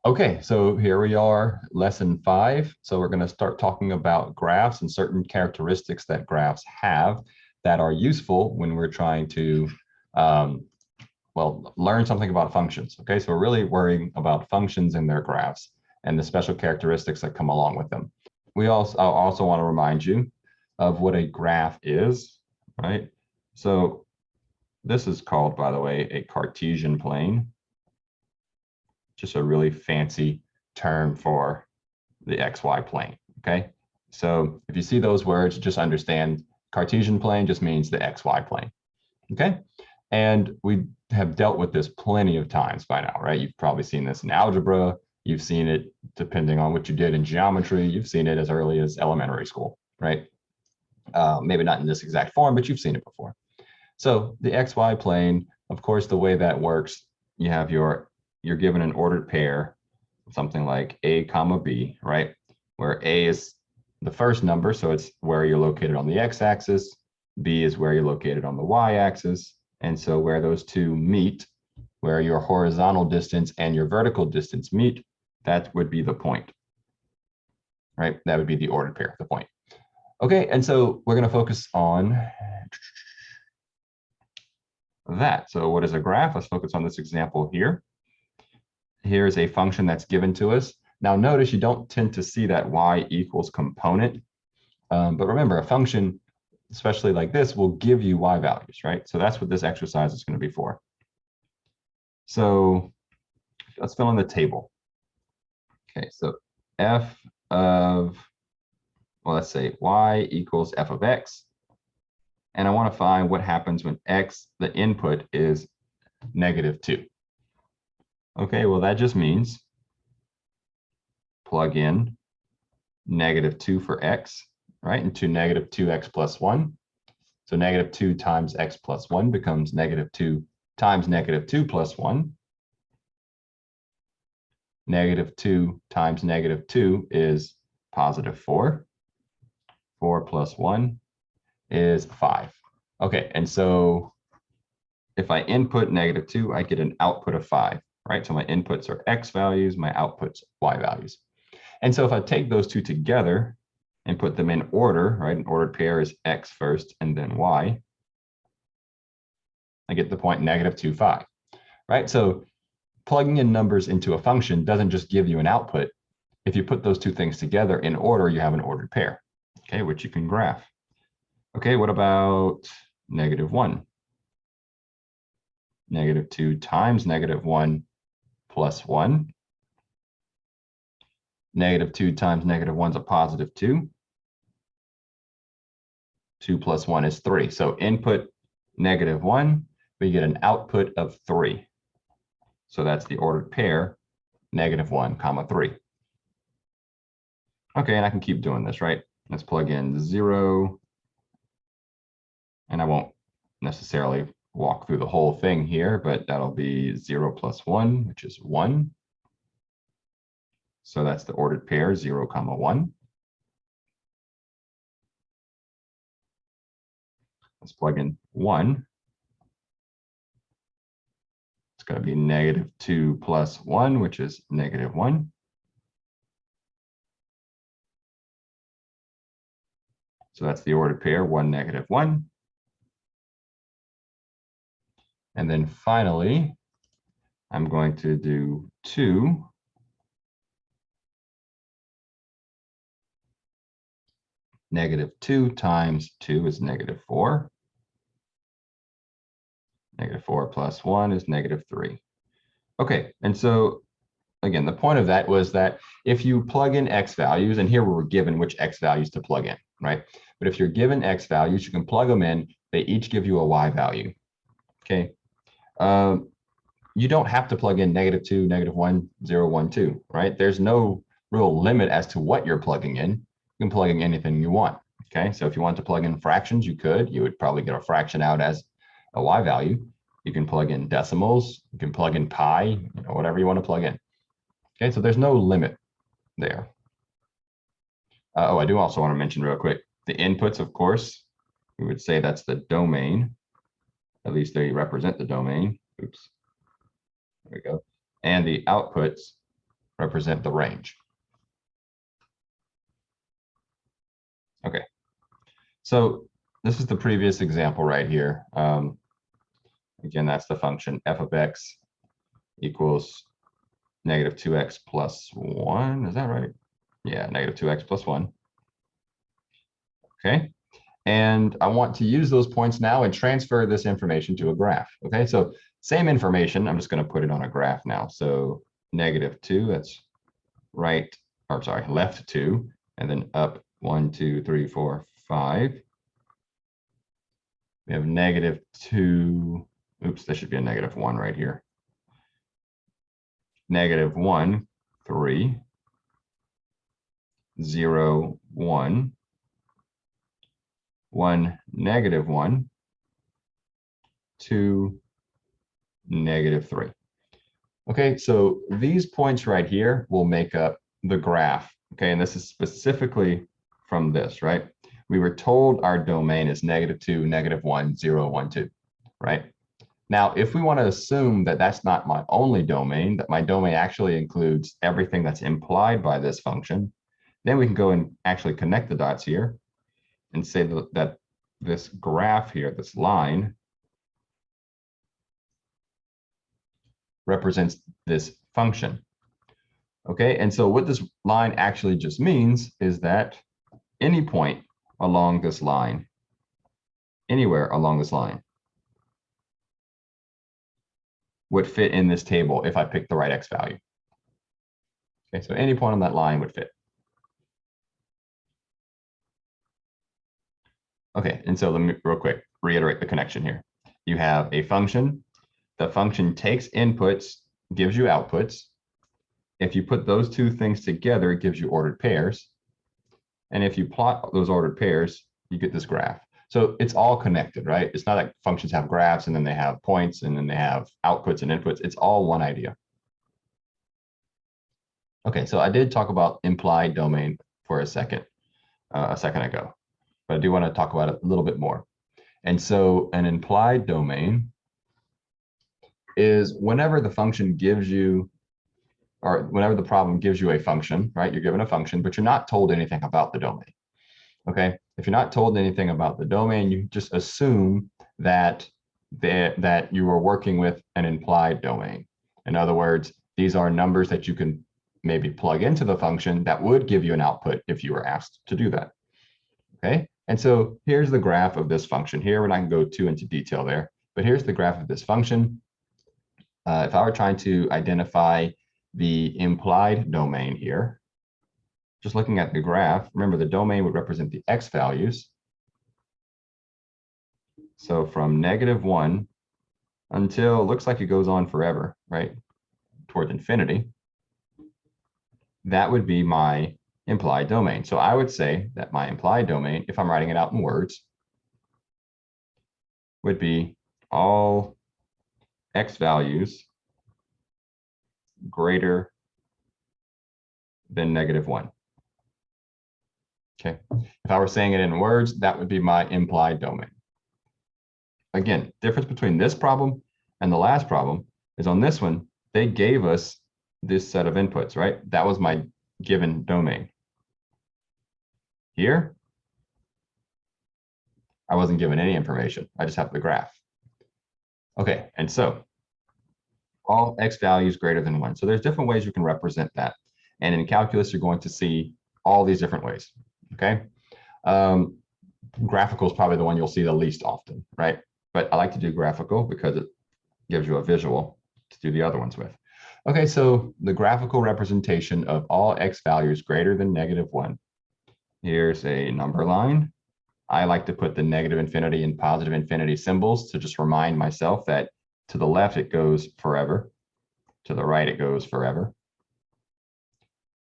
Okay, so here we are, lesson 5. So we're going to start talking about graphs and certain characteristics that graphs have that are useful when we're trying to, learn something about functions. Okay, so we're really worrying about functions and their graphs and the special characteristics that come along with them. I also want to remind you of what a graph is, right? So this is called, by the way, a Cartesian plane. Just a really fancy term for the XY plane, okay? So if you see those words, just understand Cartesian plane just means the XY plane, okay? And we have dealt with this plenty of times by now, right? You've probably seen this in algebra. You've seen it depending on what you did in geometry. You've seen it as early as elementary school, right? Maybe not in this exact form, but you've seen it before. So the XY plane, of course, the way that works, you're given an ordered pair, something like A comma B, right? Where A is the first number, so it's where you're located on the x-axis. B is where you're located on the y-axis. And so where those two meet, where your horizontal distance and your vertical distance meet, that would be the point, right? That would be the ordered pair, the point. Okay, and so we're going to focus on that. So what is a graph? Let's focus on this example here. Here's a function that's given to us. Now notice you don't tend to see that y equals component, but remember a function, especially like this, will give you y values, right? So that's what this exercise is going to be for. So let's fill in the table. Okay, so f of, well, let's say y equals f of x. And I want to find what happens when x, the input, is -2. Okay, well, that just means plug in -2 for x, right, into -2x plus 1. So -2 times x plus 1 becomes -2 times -2 plus 1. -2 times -2 is +4. 4 plus 1 is 5. Okay, and so if I input -2, I get an output of 5, right? So my inputs are x values, my outputs y values. And so if I take those two together and put them in order, right? An ordered pair is x first and then y. I get the point -2, 5, right? So plugging in numbers into a function doesn't just give you an output. If you put those two things together in order, you have an ordered pair, okay, which you can graph. Okay, what about -1? -2 times -1 plus 1. -2 times -1 is a +2. 2 plus 1 is 3. So input -1, we get an output of 3. So that's the ordered pair, -1, comma 3. Okay, and I can keep doing this, right? Let's plug in 0. And I won't necessarily walk through the whole thing here, but that'll be 0 plus 1, which is 1. So that's the ordered pair, 0, comma 1. Let's plug in 1. It's going to be -2 plus 1, which is -1. So that's the ordered pair, 1, -1. And then finally, I'm going to do 2. -2 times 2 is -4. -4 plus 1 is -3. Okay, and so again, the point of that was that if you plug in x values, and here we were given which x values to plug in, right? But if you're given x values, you can plug them in. They each give you a y value, okay? You don't have to plug in -2, -1, 0, 1, 2, right? There's no real limit as to what you're plugging in. You can plug in anything you want, okay? So if you want to plug in fractions, you could. You would probably get a fraction out as a y value. You can plug in decimals. You can plug in pi, whatever you want to plug in. Okay, so there's no limit there. Oh, I do also want to mention real quick, the inputs, of course, we would say that's the domain. At least they represent the domain. Oops. There we go. And the outputs represent the range. Okay, so this is the previous example right here. Again, that's the function f of x equals negative 2x plus 1. Is that right? Yeah, negative 2x plus 1. Okay, and I want to use those points now and transfer this information to a graph. Okay, so same information. I'm just going to put it on a graph now. So negative 2, that's right, or sorry, left 2, and then up 1, 2, 3, 4, 5. We have negative 2. Oops, there should be a negative 1 right here. Negative 1, 3, 0, 1, 1, negative 1, 2, negative 3. Okay, so these points right here will make up the graph. Okay, and this is specifically from this, right? We were told our domain is negative 2, negative 1, 0, 1, 2, right? Now, if we want to assume that that's not my only domain, that my domain actually includes everything that's implied by this function, then we can go and actually connect the dots here and say that this graph here, this line, represents this function. Okay, and so what this line actually just means is that any point along this line, anywhere along this line, would fit in this table if I picked the right x value. Okay, so any point on that line would fit. Okay, and so let me real quick reiterate the connection here. You have a function. The function takes inputs, gives you outputs. If you put those two things together, it gives you ordered pairs. And if you plot those ordered pairs, you get this graph. So it's all connected, right? It's not like functions have graphs and then they have points and then they have outputs and inputs. It's all one idea. Okay, so I did talk about implied domain for a second ago, but I do want to talk about it a little bit more. And so an implied domain is whenever the function gives you, or whenever the problem gives you a function, right? You're given a function, but you're not told anything about the domain. Okay, if you're not told anything about the domain, you just assume that that you are working with an implied domain. In other words, these are numbers that you can maybe plug into the function that would give you an output if you were asked to do that. Okay, and so here's the graph of this function here. We're not going to go too into detail there, but here's the graph of this function. If I were trying to identify the implied domain here, just looking at the graph, remember the domain would represent the x values. So from -1 until it looks like it goes on forever, right? Towards infinity. That would be my implied domain. So I would say that my implied domain, if I'm writing it out in words, would be all x values greater than -1. Okay, if I were saying it in words, that would be my implied domain. Again, difference between this problem and the last problem is on this one, they gave us this set of inputs, right? That was my given domain. Here, I wasn't given any information. I just have the graph. Okay, and so all x values greater than 1. So there's different ways you can represent that. And in calculus, you're going to see all these different ways. Okay, graphical is probably the one you'll see the least often, right? But I like to do graphical because it gives you a visual to do the other ones with. Okay, so the graphical representation of all x values greater than -1. Here's a number line. I like to put the negative infinity and positive infinity symbols to just remind myself that to the left it goes forever, to the right it goes forever.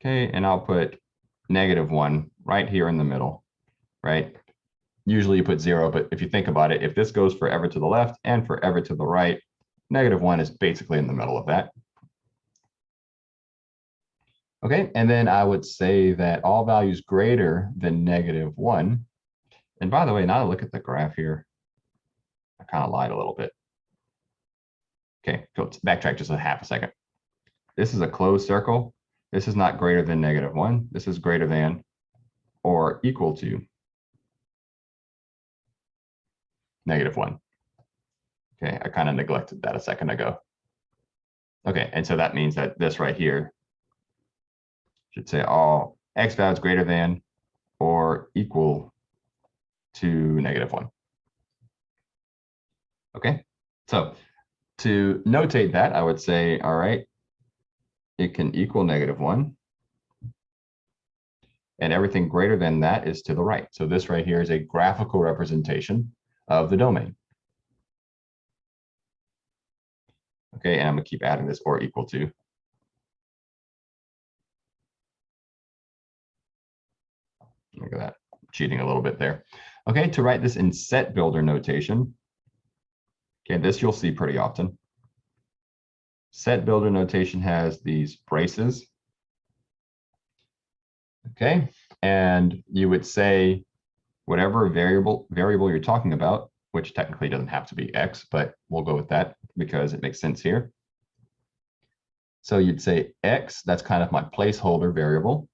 Okay, and I'll put -1 right here in the middle, right? Usually you put 0, but if you think about it, if this goes forever to the left and forever to the right, -1 is basically in the middle of that. Okay, and then I would say that all values greater than -1, and by the way, now that I look at the graph here, I kind of lied a little bit. Okay, go backtrack just a half a second. This is a closed circle. This is not greater than -1. This is greater than or equal to -1. Okay, I kind of neglected that a second ago. Okay, and so that means that this right here should say all x values greater than or equal to -1. Okay, so to notate that, I would say, all right, it can equal -1. And everything greater than that is to the right. So this right here is a graphical representation of the domain. Okay, and I'm gonna keep adding this or equal to. Look at that, cheating a little bit there. Okay, to write this in set builder notation, okay, this you'll see pretty often. Set builder notation has these braces. Okay, and you would say whatever variable you're talking about, which technically doesn't have to be x, but we'll go with that because it makes sense here. So you'd say x, that's kind of my placeholder variable,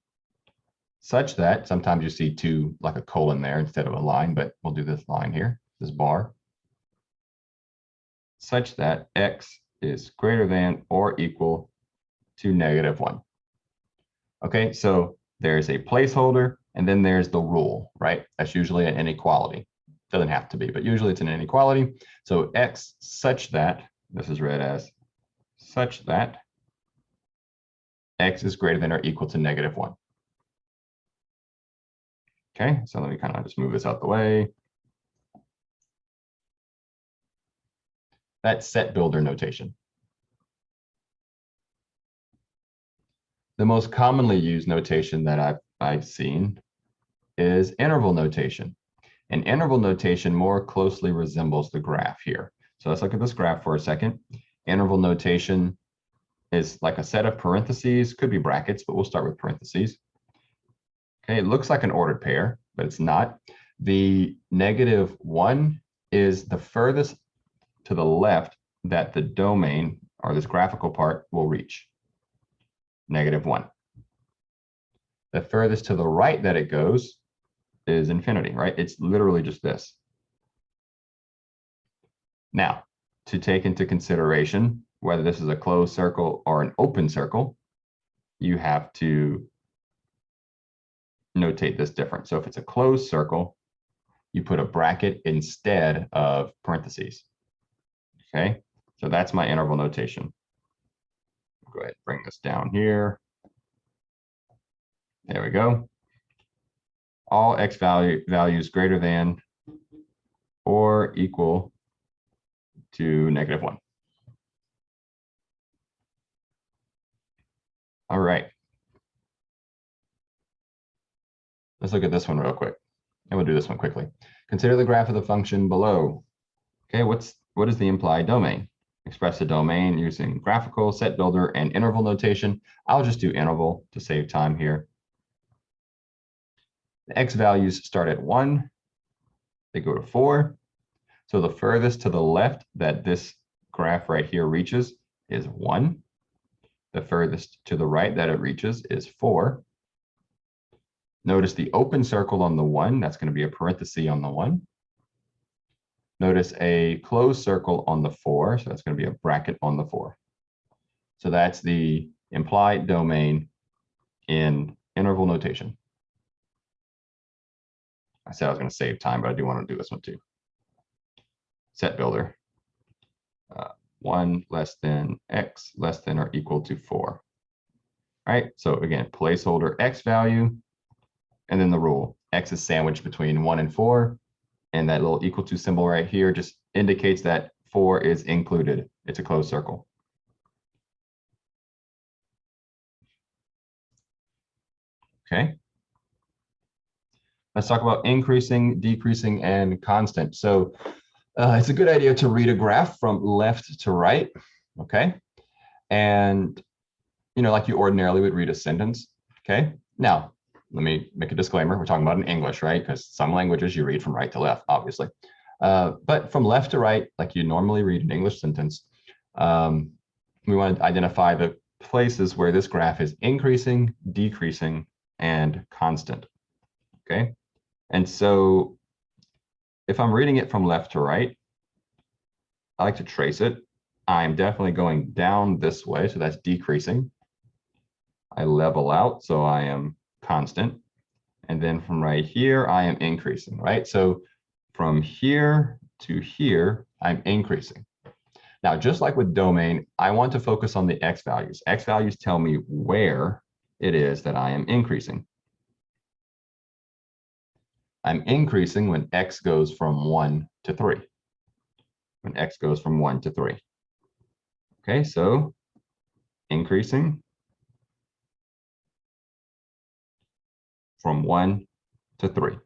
such that sometimes you see two, like a colon there instead of a line, but we'll do this line here, this bar, such that x is greater than or equal to -1. Okay, so there's a placeholder, and then there's the rule, right? That's usually an inequality. Doesn't have to be, but usually it's an inequality. So x such that, this is read as such that x is greater than or equal to -1. Okay, so let me kind of just move this out the way. That's set builder notation. The most commonly used notation that I've seen is interval notation. And interval notation more closely resembles the graph here. So let's look at this graph for a second. Interval notation is like a set of parentheses, could be brackets, but we'll start with parentheses. Okay, it looks like an ordered pair, but it's not. The -1 is the furthest to the left that the domain, or this graphical part, will reach. -1. The furthest to the right that it goes is infinity, right? It's literally just this. Now, to take into consideration whether this is a closed circle or an open circle, you have to notate this different. So if it's a closed circle, you put a bracket instead of parentheses. Okay, so that's my interval notation. Go ahead and bring this down here. There we go. All x values greater than or equal to -1. All right. Let's look at this one real quick. And we'll do this one quickly. Consider the graph of the function below. Okay, what is the implied domain? Express the domain using graphical, set builder, and interval notation. I'll just do interval to save time here. The x values start at 1. They go to 4. So the furthest to the left that this graph right here reaches is 1. The furthest to the right that it reaches is 4. Notice the open circle on the 1, that's going to be a parenthesis on the 1. Notice a closed circle on the 4, so that's going to be a bracket on the 4. So that's the implied domain in interval notation. I said I was going to save time, but I do want to do this one too. Set builder. 1 less than x less than or equal to 4. All right, so again, placeholder x value, and then the rule. X is sandwiched between 1 and 4, and that little equal to symbol right here just indicates that 4 is included. It's a closed circle. Okay. Let's talk about increasing, decreasing, and constant. So it's a good idea to read a graph from left to right, okay? And, like you ordinarily would read a sentence, okay? Now, let me make a disclaimer. We're talking about in English, right? Because some languages you read from right to left, obviously. But from left to right, like you normally read an English sentence, we want to identify the places where this graph is increasing, decreasing, and constant, okay? And so if I'm reading it from left to right, I like to trace it. I'm definitely going down this way, so that's decreasing. I level out, so I am constant. And then from right here, I am increasing, right? So from here to here, I'm increasing. Now, just like with domain, I want to focus on the x values. X values tell me where it is that I am increasing. I'm increasing when x goes from 1 to 3. When x goes from 1 to 3. Okay, so increasing from 1 to 3.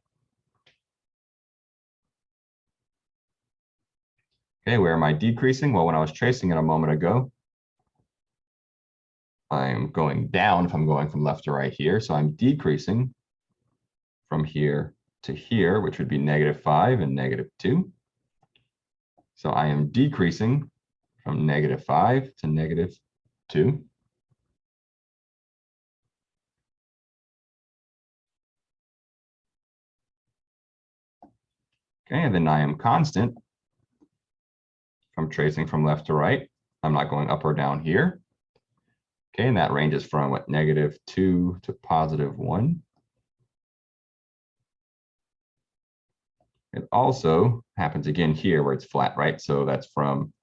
Okay, where am I decreasing? Well, when I was tracing it a moment ago, I'm going down if I'm going from left to right here. So I'm decreasing from here to here, which would be -5 and -2. So I am decreasing from -5 to -2. Okay, and then I am constant. If I'm tracing from left to right, I'm not going up or down here. Okay, and that ranges from what, -2 to +1. It also happens again here where it's flat, right? So that's from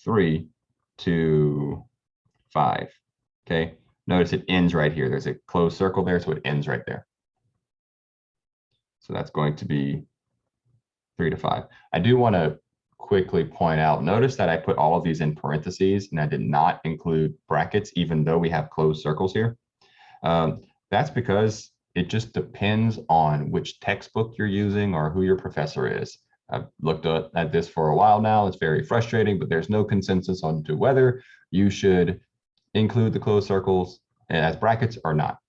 3 to 5. Okay, notice it ends right here. There's a closed circle there, so it ends right there. So that's going to be 3 to 5. I do want to quickly point out, notice that I put all of these in parentheses and I did not include brackets, even though we have closed circles here. That's because it just depends on which textbook you're using or who your professor is. I've looked at this for a while now. It's very frustrating, but there's no consensus on to whether you should include the closed circles as brackets or not.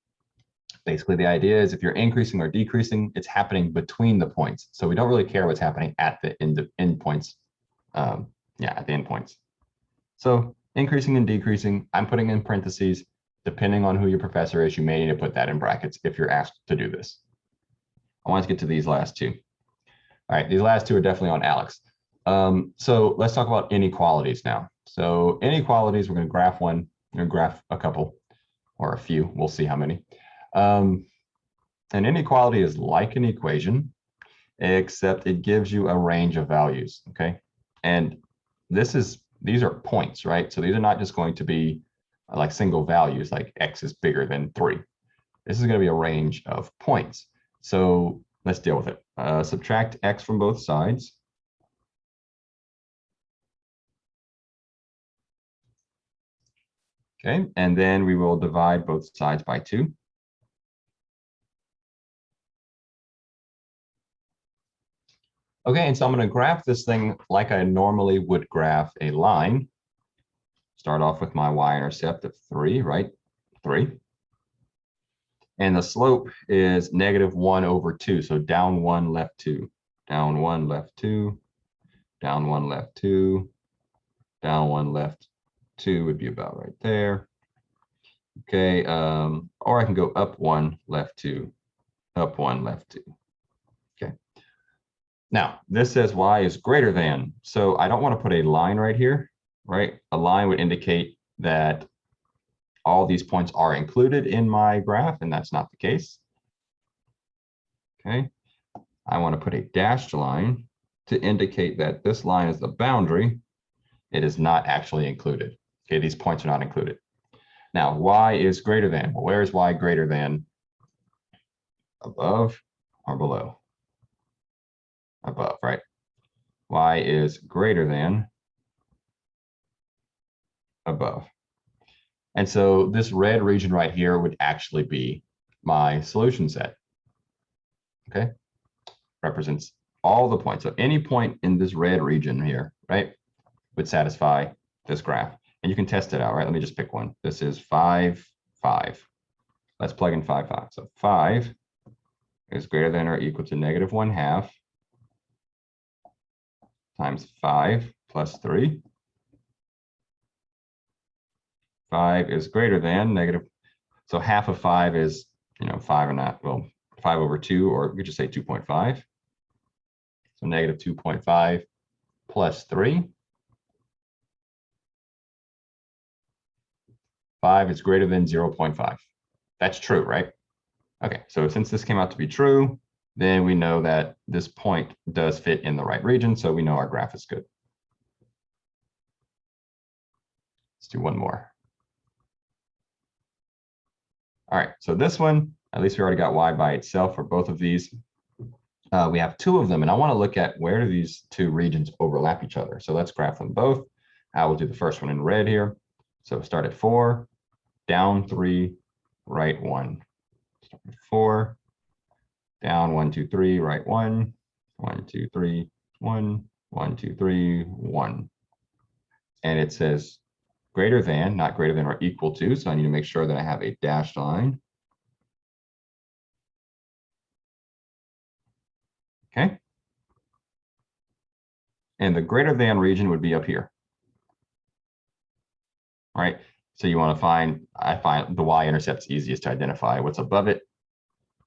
Basically, the idea is if you're increasing or decreasing, it's happening between the points. So we don't really care what's happening at the end points. At the end points. So increasing and decreasing, I'm putting in parentheses. Depending on who your professor is, you may need to put that in brackets if you're asked to do this. I want to get to these last two. All right, these last two are definitely on Alex. So let's talk about inequalities now. So inequalities, we're going to graph one, we're going to graph a couple or a few. We'll see how many. An inequality is like an equation, except it gives you a range of values, okay? And these are points, right? So these are not just going to be like single values, like x is bigger than 3. This is going to be a range of points. So let's deal with it. Subtract x from both sides. Okay, and then we will divide both sides by 2. Okay, and so I'm going to graph this thing like I normally would graph a line. Start off with my y-intercept of 3, right? 3. And the slope is -1/2. So down 1, left 2, down 1, left 2, down 1, left 2, down 1, left 2 would be about right there. Okay, or I can go up 1, left 2, up 1, left 2. Okay. Now, this says y is greater than. So I don't want to put a line right here, right? A line would indicate that all these points are included in my graph, and that's not the case. Okay, I want to put a dashed line to indicate that this line is the boundary. It is not actually included. Okay, these points are not included. Now, y is greater than. Well, where is y greater than? Above or below? Above, right? Y is greater than above. And so this red region right here would actually be my solution set. Okay, represents all the points. So any point in this red region here, right, would satisfy this graph. And you can test it out, right? Let me just pick one. This is 5, 5. Let's plug in 5, 5. So 5 is greater than or equal to -1/2 times 5 plus 3. 5 is greater than negative. So half of 5 is, 5 and that, well, 5 over 2, or we could just say 2.5. So negative 2.5 plus 3. 5 is greater than 0.5. That's true, right? Okay, so since this came out to be true, then we know that this point does fit in the right region, so we know our graph is good. Let's do one more. All right, so this one, at least we already got y by itself for both of these. We have two of them, and I want to look at where do these two regions overlap each other. So let's graph them both. I will do the first one in red here. So start at 4, down 3, right 1. Start at 4, down 1, 2, 3, right 1, 1, 2, 3, 1, 1, 2, 3, 1. And it says greater than, not greater than or equal to. So I need to make sure that I have a dashed line. Okay. And the greater than region would be up here. Right. So you want to find, I find the y-intercept's easiest to identify. What's above it?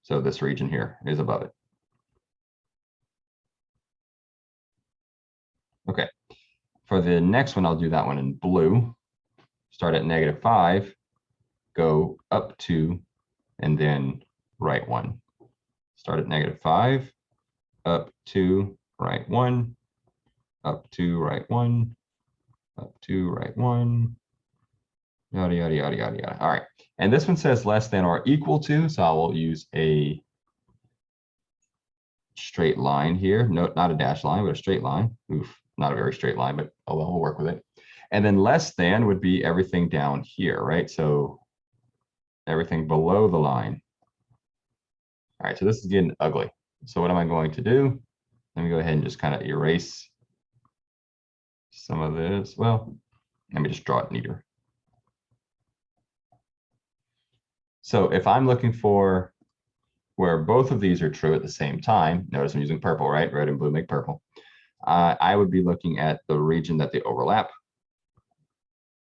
So this region here is above it. Okay. For the next one, I'll do that one in blue. Start at negative 5, go up 2, and then right 1. Start at negative 5, up 2, right 1, up 2, right 1, up 2, right 1, yada, yada, yada, yada, yada. All right. And this one says less than or equal to, so I will use a straight line here. No, not a dashed line, but a straight line. Oof, not a very straight line, but oh well, we'll work with it. And then less than would be everything down here, right? So everything below the line. All right, so this is getting ugly. So what am I going to do? Let me go ahead and just kind of erase some of this. Well, let me just draw it neater. So if I'm looking for where both of these are true at the same time, notice I'm using purple, right? Red and blue make purple. I would be looking at the region that they overlap,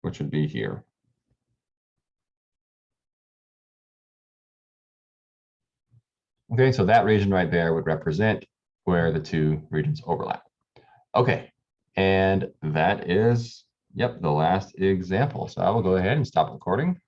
which would be here. Okay, so that region right there would represent where the two regions overlap. Okay, and that is, yep, the last example. So I will go ahead and stop recording.